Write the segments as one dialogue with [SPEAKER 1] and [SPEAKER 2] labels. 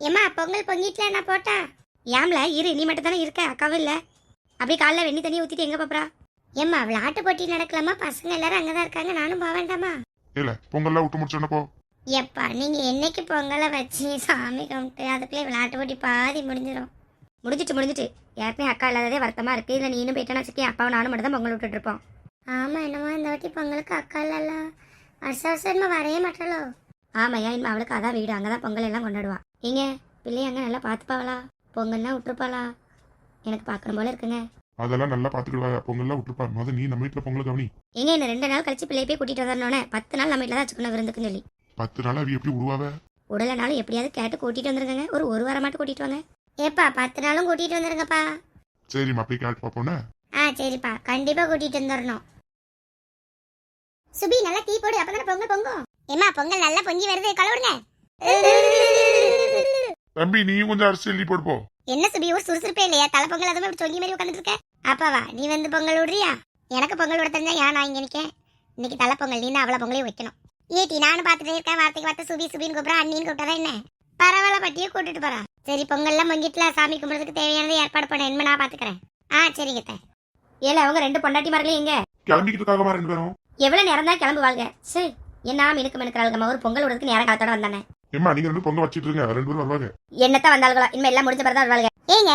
[SPEAKER 1] ஏம்மா பொங்கல் பொங்கிட்டுல நான் போட்டா ஏம்ல இரு, நீ மட்டும் தானே இருக்க, அக்காவும் இல்ல. அப்படி காலைல வெண்ணி தண்ணி ஊத்திட்டு எங்க பாப்பறா? ஏம்மா விளையாட்டு போட்டி நடக்கலாமா, பசங்க எல்லாரும் அங்கதான் இருக்காங்க, நானும் போக வேண்டாமா?
[SPEAKER 2] இல்ல பொங்கல்லாம் விட்டு முடிச்சோன்னு போ.
[SPEAKER 1] எப்பா நீங்க என்னைக்கு பொங்கலை வச்சு சாமி கும்பிட்டு அதுக்குள்ளே விளையாட்டு போட்டி பாதி முடிஞ்சிடும். முடிஞ்சிட்டு ஏற்கனவே அக்கா இல்லாததே வருத்தமா இருக்கு. இல்லை நீனும் போயிட்டான்னு வச்சுக்கேன், அப்பாவும் நானும் மட்டும் தான் பொங்கல் விட்டுட்டு இருப்போம். ஆமா என்னமா இந்த வாட்டி பொங்கலுக்கு அக்கா இல்லல்ல, வருஷமா வரைய மாட்டாளோ? ஆமாயா, இனிமே அவளுக்கு அதான் வீடு, அங்கதான் பொங்கல் எல்லாம் கொண்டாடுவா. ஏங்க பிள்ளைய அங்க நல்லா பாத்துப்பாவளா? பொங்கல்னா விட்டுருப்பாளா? எனக்கு பாக்கணும் போல இருக்குங்க.
[SPEAKER 2] அதெல்லாம் நல்லா பாத்துக்கிடுவா, பொங்கல்லாம் விட்டுருப்பா. முதல்ல நீ நம்ம வீட்டுல பொங்கல் கவனி.
[SPEAKER 1] ஏங்க இன்னும் 2 நாள் கழிச்சு பிள்ளைய போய் கூட்டிட்டு வரணும்னே, 10 நாள் நம்ம வீட்டுல தான் வச்சுக்கணும் விருந்துக்குன்னு சொல்லி.
[SPEAKER 2] 10 நாள் அவ எப்படி உருவாவ?
[SPEAKER 1] உடலனாலும் எப்படியாவது கேட்டு கூட்டிட்டு வந்துருங்க. ஒரு வாரம் மட்டும் கூட்டிட்டு வாங்க. ஏப்பா 10 நாளும் கூட்டிட்டு வந்துருங்கப்பா.
[SPEAKER 2] சரிம்மா போய் கேட்டு பாப்போன்னு.
[SPEAKER 1] சரிப்பா, கண்டிப்பா கூட்டிட்டு வந்துடணும். சுபி நல்லா டீ போடு, அப்பதானே பொங்கல் பொங்கும். ஏமா பொங்கல் நல்லா பொங்கி வருது, கலவுடுங்க.
[SPEAKER 2] தம்பி நீயும் கொஞ்சம் அரிசி எழுதி போடு போ.
[SPEAKER 1] என்ன சுபி ஒரு சுறுசுறுப்பே இல்லையா? தலை பொங்கல் அதுவும் இப்படி சொல்லி மாதிரி உட்காந்துட்டு இருக்க. அப்பாவா நீ வந்து பொங்கல் விடுறியா? எனக்கு பொங்கல் விட தெரிஞ்சா ஏன் நான் இங்க நிக்கேன்? இன்னைக்கு தலை பொங்கல், நீ தான் அவளை பொங்கலையும் வைக்கணும். ஏட்டி நானும் பாத்துட்டே இருக்கேன், வார்த்தைக்கு வார்த்தை சுபி சுபின்னு கூப்பிடா, அண்ணின்னு கூப்பிட்டா என்ன பரவாயில்ல, பட்டியே கூட்டிட்டு போறா. சரி பொங்கல்லாம் பொங்கிட்டுல, சாமி கும்பிடுறதுக்கு தேவையானதை ஏற்பாடு பண்ண என்ன நான் பாத்துக்கிறேன். சரிங்க. ஏல அவங்க 2 பொண்டாட்டி மார்களே எங்க
[SPEAKER 2] கிளம்பிக்கிட்டு இருக்காங்கம்மா 2 பேரும்.
[SPEAKER 1] எவ்வளவு நேரம் தான் கிளம்புவாங்க? சரி என்ன மினுக்கு மினுக்கிறாளுங்கம்மா, ஒரு பொங்கல் விடுறதுக்கு நேரம் காலத்தோட வந்தானே.
[SPEAKER 2] ஏம்மா நீங்க 2 பொங்கல் வச்சிட்டு இருங்க, 2 பேரும் வருவாங்க.
[SPEAKER 1] என்னத்தான் வந்தாளுங்களா, இனிமே எல்லாம் முடிஞ்ச பிறகு தான் வருவாங்க. ஏங்க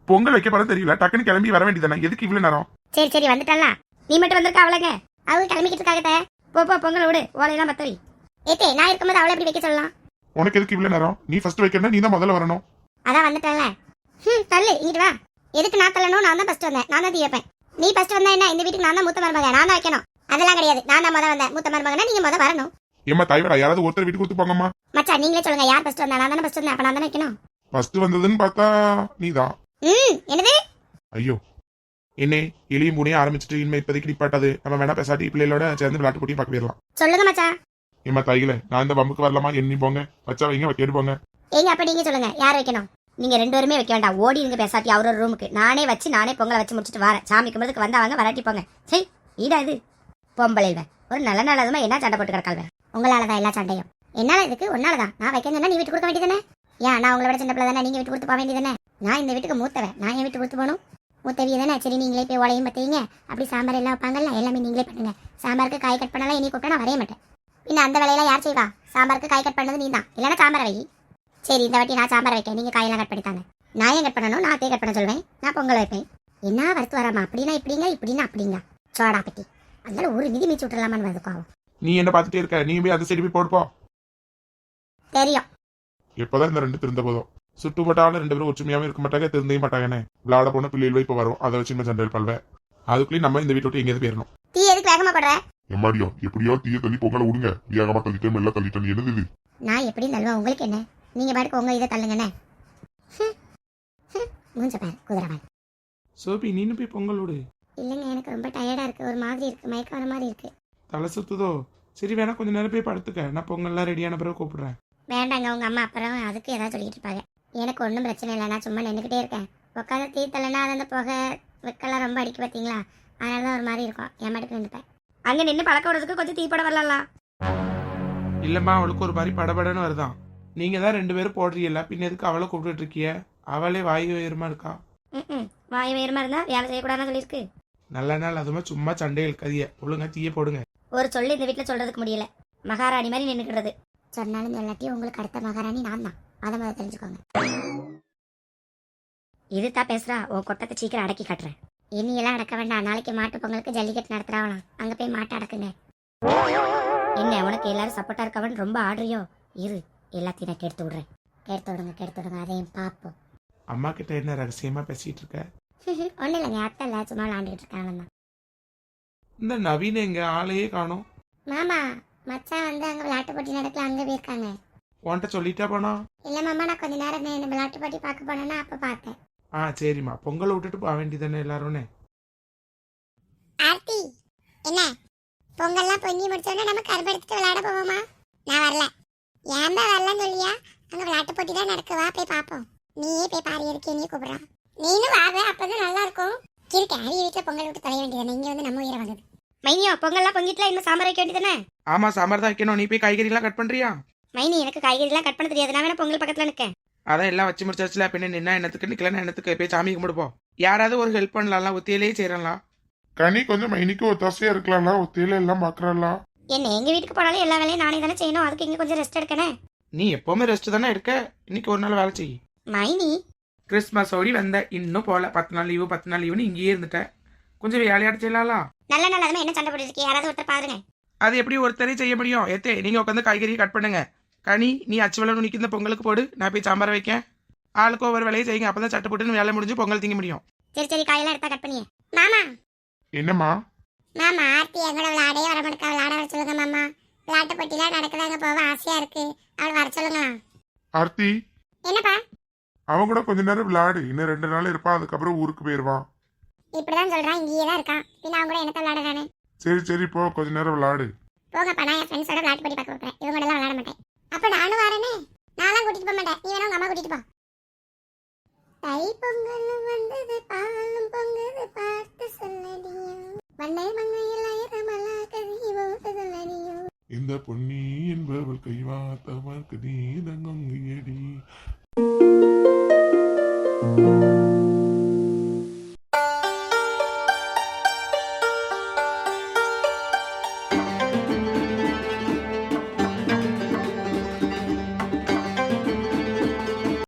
[SPEAKER 2] பொங்கல் வைக்க போறது தெரியல, டக்குன்னு கிளம்பி வர வேண்டியதானே, எதுக்கு இவ்வளவு நேரம்?
[SPEAKER 1] சரி வந்துட்டாளா? நீ மட்டும் வந்திருக்க அவளங்க, அவங்க கிளம்பிக்கிட்டு இருக்காங்க. போ பொங்கல் விடு, ஓலையெல்லாம் பத்தவி. ஏத்தே நான் இருக்கும்போது அவளை எப்படி வைக்க சொல்லலாம்?
[SPEAKER 2] உனக்கு எதுக்கு இவ்வளவு நேரம்? நீ ஃபர்ஸ்ட் வைக்கணும், நீ தான் முதல்ல வரணும்.
[SPEAKER 1] அதான் வந்துட்டால. தள்ளு இங்கிட்டு வா. எதுக்கு நான் தள்ளணும்? நான் தான் ஃபர்ஸ்ட் வந்தேன், நான் தான் வைப்பேன். நீ ஃபர்ஸ்ட் வந்தா என்ன, இந்த வீட்டுக்கு நான் தான் மூத்த மருமக, நான் தான் வைக்கணும். அதெல்லாம் கிடையாது, நான் தான் முதல்ல வந்தேன். மூத்த மருமகனா நீங்க முதல்ல வரணும்.
[SPEAKER 2] ஏம்மா தாய்வடா, யாராவது ஒருத்தர் வீட்டுக்கு கொடுத்து போங்கம்மா.
[SPEAKER 1] மச்சான் நீங்களே சொல்லுங்க, யார் ஃபர்ஸ்ட் வந்தா? நான் தானே ஃபர்ஸ்ட் வந்தேன், அப்ப நான் தானே வைக்கணும்.
[SPEAKER 2] ஃபர்ஸ்ட் வந்ததுன்னு பார்த்தா நீதான்.
[SPEAKER 1] என்னது?
[SPEAKER 2] ஐயோ என்ன எளியும் பூனையும் ஆரம்பிச்சுட்டு இனிமே இப்போதைக்கு நிப்பாட்டாது. நம்ம வேணா பேசாட்டி பிள்ளைகளோட சேர்ந்து விளையாட்டு போட்டியும் பார்க்க போயிடலாம்.
[SPEAKER 1] சொல்லுங்க மச்சான்.
[SPEAKER 2] ஏமா தாய்களே, நான் இந்த பம்புக்கு வரலாமா? எண்ணி போங்க, வச்சா வைங்க, வைக்க போங்க.
[SPEAKER 1] ஏங்க அப்ப நீங்க சொல்லுங்க, யார் வைக்கணும்? நீங்க 2 பேருமே வைக்க வேண்டாம், ஓடி இருங்க பேசாட்டி அவரோட ரூமுக்கு. நானே வச்சு நானே பொங்கலை வச்சு முடிச்சுட்டு வரேன். சாமி கும்பிடுறதுக்கு வந்தாங்க, வராட்டி போங்க. சரி ஈடா இது பொம்பளைவன் ஒரு நல்ல நாள் அதுமா என்ன சண்டை போட்டு கிடக்காள்வேன். உங்களாலதான் எல்லா சண்டையும். என்னால இதுக்கு ஒன்னாலதான். நான் வைக்க சொன்னா நீ விட்டு கொடுக்க வேண்டியதானே? ஏன் நான் உங்களை விட சின்ன பிள்ளை தானே, நீங்க விட்டு கொடுத்து போக வேண்டியதானே? நான் இந்த வீட்டுக்கு மூத்தவன், நான் என் விட்டு கொடுத்து போகணும். மூத்தவிய தானே. சரி நீங்களே போய் ஓலையும் பத்தீங்க, அப்படி சாம்பார் எல்லாம் வைப்பாங்கல்ல, எல்லாமே நீங்களே பண்ணுங்க. சாம்பாருக்கு காய் கட் பண்ணலாம், இனி கூப்பிட்டா நான் வரைய மாட்டேன். பின்ன அந்த வேலையெல்லாம் யார் செய்வா? சாம்பாருக்கு காய் கட் பண்ணது நீ தான், இல்லைன்னா சாம்பார் வை. சரி இந்த வாட்டி நான் சாம்பார் வைக்க, நீங்க காயெல்லாம் கட் பண்ணித்தாங்க. நான் ஏன் கட் பண்ணணும்? நான் கட் பண்ண சொல்வேன். நான் பொங்கல் வைப்பேன். என்ன வறுத்து வராமா? அப்படின்னா இப்படிங்க, இப்படின்னா அப்படிங்க. சோடா பட்டி அதனால ஒரு மிதி மீச்சு விட்டுலாமான்னு வந்துக்காவும்.
[SPEAKER 2] நீ என்ன பார்த்துட்டே இருக்க? நீ போய் அந்த சைடு போய் போடுப்போ.
[SPEAKER 1] தெரியும்
[SPEAKER 2] எப்பதான் இந்த 2 திருந்த போதும். சுட்டுப்பட்டாலும் 2 பேரும் ஒற்றுமையாவே இருக்க மாட்டாங்க, திருந்தையும் மாட்டாங்கன்னு. விளையாட போன பிள்ளைகள் இப்ப வரும், அதை வச்சு சண்டை பல்வேன். அதுக்குள்ளேயும் நம்ம இந்த வீட்டை விட்டு எங்கேயாவது போயிடணும்.
[SPEAKER 1] தீ எதுக்கு வேகமா படுற?
[SPEAKER 2] எம்மாடியோ எப்படியோ தீய தள்ளி பொங்கலை விடுங்க. வேகமா தள்ளிட்டேன், மெல்ல தள்ளிட்டேன், என்னது இது?
[SPEAKER 1] நான் எப்படி தள்ளுவேன், உங்களுக்கு என்ன? நீங்க பாட்டுக்கு உங்க இதை தள்ளுங்கண்ணே. மூஞ்ச பாரு குதிரவன்.
[SPEAKER 3] சோபி நீனு போய் பொங்கல் விடு.
[SPEAKER 1] இல்லைங்க எனக்கு ரொம்ப டயர்டா இருக்கு, ஒரு மாதிரி இருக்கு, மயக்கம் வர மாதிரி இருக்கு.
[SPEAKER 3] தலை சுத்துதோ? சரி வேணா கொஞ்ச நேரம் போய் படுத்துக்க, நான் பொங்கல்லாம் ரெடியான பிறகு கூப்பிடுறேன்.
[SPEAKER 1] வேண்டாங்க, உங்க அம்மா அப்புறம் அதுக்கு ஏதாவது சொல்லிட்டு இருப்பாங்க. எனக்கு ஒன்றும் பிரச்சனை இல்லை, நான் சும்மா நின்றுக்கிட்டே இருக்கேன். உட்காந்து தீ தள்ளனா அது அந்த புகை வெக்கெல்லாம் ரொம்ப அடிக்க பார்த்தீங்களா, அதனால தான் ஒரு மாதிரி இருக்கும். என் மாட்டுக்கு நின்றுப்பேன். அங்கே நின்று பழக்க விடுறதுக்கு கொஞ்சம் தீ போட வரலாம்.
[SPEAKER 3] இல்லம்மா அவளுக்கு ஒரு மாதிரி படபடன்னு வருதான். நீங்க தான் 2 பேரும் போடுறீல்ல, பின்ன எதுக்கு அவளை கூப்பிட்டு இருக்கிய? அவளே வாயு உயரமா இருக்கா.
[SPEAKER 1] வாய் வேறுமா இருந்தா வேலை செய்யக்கூடாதுன்னு சொல்லியிருக்கு.
[SPEAKER 3] நல்ல நாள் அதுமா சும்மா சண்டை இழுக்காதிய, ஒழுங்கா தீய போடுங்க.
[SPEAKER 1] ஒரு சொல்லு இந்த வீட்டில் சொல்றதுக்கு முடியல, மகாராணி மாதிரி நின்றுக்கிறது. சொன்னாலும் எல்லாத்தையும் உங்களுக்கு அடுத்த மகாராணி நான் தான், அதை மாதிரி தெரிஞ்சுக்கோங்க. இதுதான் பேசுறா, உன் கொட்டத்தை சீக்கிரம் அடக்கி காட்டுறேன். இனியெல்லாம் அடக்க வேண்டாம், நாளைக்கு மாட்டு பொங்கலுக்கு ஜல்லிக்கட்டு நடத்துறாங்களாம், அங்க போய் மாட்டை அடக்குங்க. என்ன உனக்கு எல்லாரும் சப்போர்ட்டா இருக்கவன் ரொம்ப ஆடுறியோ? இரு எல்லாத்தையும் நான் கெடுத்து விடுறேன். கெடுத்து விடுங்க அதையும் பார்ப்போம்.
[SPEAKER 3] அம்மா கிட்ட என்ன ரகசியமா பேசிட்டு இருக்க?
[SPEAKER 1] ஒன்றும் இல்லைங்க, அத்தை இல்லை, சும்மா விளாண்டுட்டு இருக்காங்க.
[SPEAKER 3] இந்த நவீன எங்க ஆளையே காணோம்.
[SPEAKER 1] மாமா மச்சான் வந்து அங்க விளையாட்டு போட்டி நடக்கல, அங்க போயிருக்காங்க.
[SPEAKER 3] உன்கிட்ட சொல்லிட்டா போனா?
[SPEAKER 1] இல்ல மாமா, நான் கொஞ்ச நேரம் விளையாட்டு போட்டி பார்க்க போனேன்னா அப்ப பார்த்தேன்.
[SPEAKER 3] சரிம்மா, பொங்கலை விட்டுட்டு போக வேண்டியதானே எல்லாரும்.
[SPEAKER 1] ஆர்த்தி என்ன பொங்கல்லாம் பொங்கி முடிச்சோடனே நம்ம கரும்பு எடுத்துட்டு விளையாட போவோமா? நான் வரல. ஏன் தான் வரலன்னு சொல்லியா? அங்க விளையாட்டு போட்டி தான் நடக்குவா, போய் பார்ப்போம். நீயே போய் பாரு, இருக்கே நீ கூப்பிடுறான். நீனும் வாங்க, அப்பதான் நல்லா இருக்கும். இருக்கு அரிய வீட்டுல பொங்கல் விட்டு தொலைய வேண்டியதானே, இங்க வந்து நம்ம உயிரை வந்தது. மைனியோ பொங்கல்லாம் பொங்கிட்டுல இன்னும் சாம்பார் வைக்க வேண்டியதானே?
[SPEAKER 3] ஆமா சாம்பார் தான் வைக்கணும், நீ போய் காய்கறி எல்லாம் கட் பண்றியா?
[SPEAKER 1] மைனி எனக்கு காய்கறி எல்லாம் கட் பண்ண தெரியாது, நான் வேணா பொங்கல் பக்கத்துல நிக்கேன்.
[SPEAKER 3] அதான் எல்லாம் வச்சு முடிச்சாச்சுல, பின்ன நின்னா என்னத்துக்கு நிக்கலன்னா என்னத்துக்கு, போய் சாமி கும்பிடுப்போம். யாராவது ஒரு ஹெல்ப் பண்ணலாம், ஒத்தியிலேயே செய்யறலாம்.
[SPEAKER 2] கனி கொஞ்சம் மைனிக்கு ஒத்தாசையா இருக்கலாம்ல, ஒத்தையில எல்லாம் பாக்குறலாம்.
[SPEAKER 1] என்ன எங்க வீட்டுக்கு போனாலும் எல்லா வேலையும் நானே தானே செய்யணும், அதுக்கு இங்க கொஞ்சம் ரெஸ்ட் எடுக்கனே.
[SPEAKER 3] நீ எப்பவுமே ரெஸ்ட் தானே எடுக்க, இன்னைக்கு ஒரு நாள் வேலை செய்.
[SPEAKER 1] மைனி
[SPEAKER 3] கிறிஸ்மஸ் ஓடி வந்த, இன்னும் போல 10 நாள் லீவு 10 நாள் லீவுன்னு இங்கேயே இருந்துட்டேன். கொஞ்சம் வேலையாட செய்யலாம்.
[SPEAKER 1] நல்ல நல்லதுமா என்ன சண்டை போட்டுருக்கீங்க, யாராவது ஒருத்தர் பாருங்க.
[SPEAKER 3] அது எப்படி ஒருத்தரே செய்ய முடியும்? ஏத்தே நீங்க உட்காந்து காய்கறியை கட் பண்ணுங்க. கனி நீ அச்சு வெள்ளம் நிற்கிற பொங்கலுக்கு போடு, நான் போய் சாம்பார் வைக்கேன். ஆளுக்கு ஒவ்வொரு வேலையை செய்யுங்க, அப்பதான் சட்டை போட்டுன்னு வேலை முடிஞ்சு பொங்கல் திங்க முடியும்.
[SPEAKER 1] சரி சரி, காயெல்லாம் எடுத்தா கட் பண்ணியே. மாமா
[SPEAKER 2] என்னம்மா?
[SPEAKER 1] மாமா ஆர்த்தி எங்கூட விளையாடே வர மாட்டேக்கா, விளையாட வர சொல்லுங்க மாமா. விளையாட்டு போட்டிலாம் நடக்குதாங்க, போக ஆசையா இருக்கு, அவளை வர சொல்லுங்க.
[SPEAKER 2] ஆர்த்தி,
[SPEAKER 1] என்னப்பா
[SPEAKER 2] அவன் கூட கொஞ்ச நேரம் விளையாடு, இன்னும் 2 நாள் இருப்பான், அதுக்கப்புறம் ஊருக்கு போயிருவான்.
[SPEAKER 1] இப்படிதான் சொல்றான், இங்கேயே தான் இருக்கான், பின்ன அவங்க கூட என்னத்த விளையாட நானு.
[SPEAKER 2] சரி சரி போ, கொஞ்ச நேரம் விளையாடு.
[SPEAKER 1] போங்கப்பா, நான் என் ஃப்ரெண்ட்ஸோட விளையாட்டு போட்டி பார்க்க போறேன், இவங்க கூட எல்லாம் விளையாட மாட்டேன். அப்ப நானும் வரேனே, நான்லாம் கூட்டிட்டு போக மாட்டேன், நீ வேணா உங்க அம்மா கூட்டிட்டு போ. தை பொங்கல் வந்தது, பாலும் பொங்கது, பார்த்து சொல்லடியும், வண்ணை மங்கையில் ஆயிரமலா கதி ஓட்டு சொல்லடியும்.
[SPEAKER 2] இந்த பொன்னி என்பவள் கைவாத்தவர்க்கு நீதங்கொங்கியடி.